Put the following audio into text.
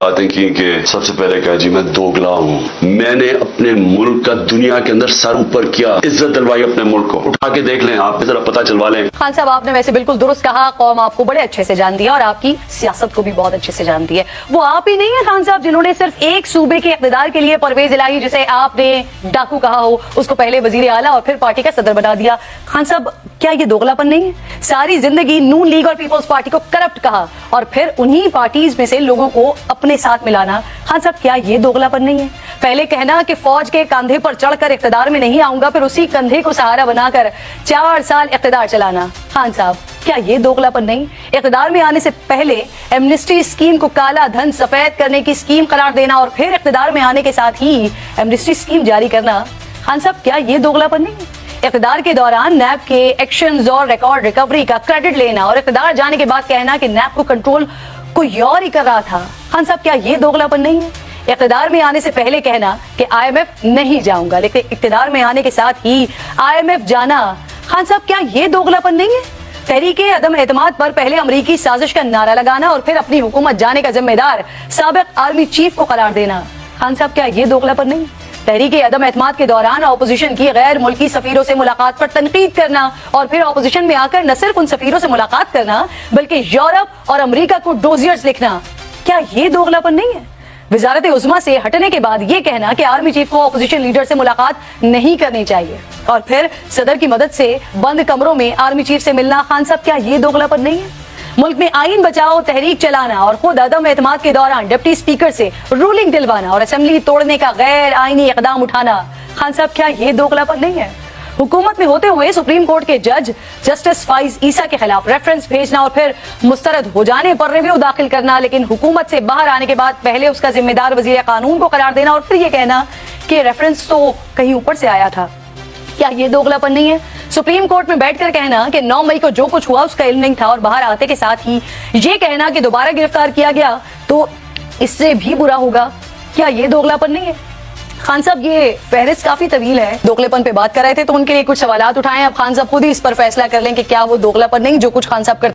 باتیں کی کہ سب سے پہلے کہا جی میں دوگلا ہوں، میں نے اپنے ملک کا دنیا کے اندر سر اوپر کیا، عزت دلوائی اپنے ملک کو، اٹھا کے دیکھ لیں آپ ذرا پتہ چلوا لیں۔ خان صاحب آپ نے ویسے بالکل درست کہا، قوم آپ کو بڑے اچھے سے جانتی ہے اور آپ کی سیاست کو بھی بہت اچھے سے جانتی ہے۔ وہ آپ ہی نہیں ہے خان صاحب جنہوں نے صرف ایک صوبے کے اقتدار کے لیے پرویز الہی جسے آپ نے ڈاکو کہا ہو اس کو پہلے وزیر اعلیٰ اور پھر پارٹی کا صدر بنا دیا۔ خان صاحب کیا یہ دوگلا پن نہیں ہے؟ ساری زندگی نون لیگ اور پیپلز پارٹی کو کرپٹ کہا اور پھر انہی پارٹیز میں سے لوگوں کو اپنے ساتھ ملانا، خان صاحب کیا یہ دوگلا پن نہیں ہے؟ پہلے کہنا کہ فوج کے کندھے پر چڑھ کر اقتدار میں نہیں آؤں گا، پھر اسی کندھے کو سہارا بنا کر 4 سال اقتدار چلانا، خان صاحب کیا یہ دوگلا پن نہیں؟ اقتدار میں آنے سے پہلے ایمنسٹی اسکیم کو کالا دھن سفید کرنے کی اسکیم قرار دینا اور پھر اقتدار میں آنے کے ساتھ ہی ایمنسٹی اسکیم جاری کرنا، خان صاحب کیا یہ دوگلا پن نہیں ہے؟ اقتدار کے دوران نیب کے ایکشنز اور ریکارڈ ریکوری کا کریڈٹ لینا اور اقتدار جانے کے بعد کہنا کہ نیب کو کنٹرول کوئی اور ہی کر رہا تھا، خان صاحب کیا یہ دوگلا پن نہیں ہے؟ اقتدار میں آنے سے پہلے کہنا کہ IMF نہیں جاؤں گا لیکن اقتدار میں آنے کے ساتھ ہی IMF جانا، خان صاحب کیا یہ دوگلا پن نہیں ہے؟ تحریک عدم اعتماد پر پہلے امریکی سازش کا نعرہ لگانا اور پھر اپنی حکومت جانے کا ذمہ دار سابق آرمی چیف کو قرار دینا، خان صاحب کیا یہ دوگلا پن نہیں ہے؟ تحریک عدم اعتماد کے دوران اپوزیشن کی غیر ملکی سفیروں سے ملاقات پر تنقید کرنا اور پھر اپوزیشن میں آ کر نہ صرف ان سفیروں سے ملاقات کرنا بلکہ یورپ اور امریکہ کو ڈوزیئرز لکھنا، کیا یہ دوگلا پن نہیں ہے؟ وزارت عظمیٰ سے ہٹنے کے بعد یہ کہنا کہ آرمی چیف کو اپوزیشن لیڈر سے ملاقات نہیں کرنی چاہیے اور پھر صدر کی مدد سے بند کمروں میں آرمی چیف سے ملنا، خان صاحب کیا یہ دوگلا پن نہیں ہے؟ ملک میں آئین بچاؤ تحریک چلانا اور خود عدم اعتماد کے دوران ڈپٹی اسپیکر سے رولنگ دلوانا اور اسمبلی توڑنے کا غیر آئینی اقدام اٹھانا، خان صاحب کیا یہ دوگلا پن نہیں ہے؟ حکومت میں ہوتے ہوئے سپریم کورٹ کے جج جسٹس فائز عیسیٰ کے خلاف ریفرنس بھیجنا اور پھر مسترد ہو جانے پر ریویو داخل کرنا لیکن حکومت سے باہر آنے کے بعد پہلے اس کا ذمہ دار وزیر قانون کو قرار دینا اور پھر یہ کہنا کہ ریفرنس تو کہیں اوپر سے آیا تھا، کیا یہ دوگلا پن نہیں ہے؟ سپریم کورٹ میں بیٹھ کر کہنا کہ 9 مئی کو جو کچھ ہوا اس کا علم نہیں تھا اور باہر آتے کے ساتھ ہی یہ کہنا کہ دوبارہ گرفتار کیا گیا تو اس سے بھی برا ہوگا، کیا یہ دوگلا پن نہیں ہے؟ خان صاحب یہ فہرست کافی طویل ہے، دوگلے پن پہ بات کر رہے تھے تو ان کے لیے کچھ سوالات اٹھائیں، اب خان صاحب خود ہی اس پر فیصلہ کر لیں کہ کیا وہ دوگلا پن نہیں جو کچھ خان صاحب کرتے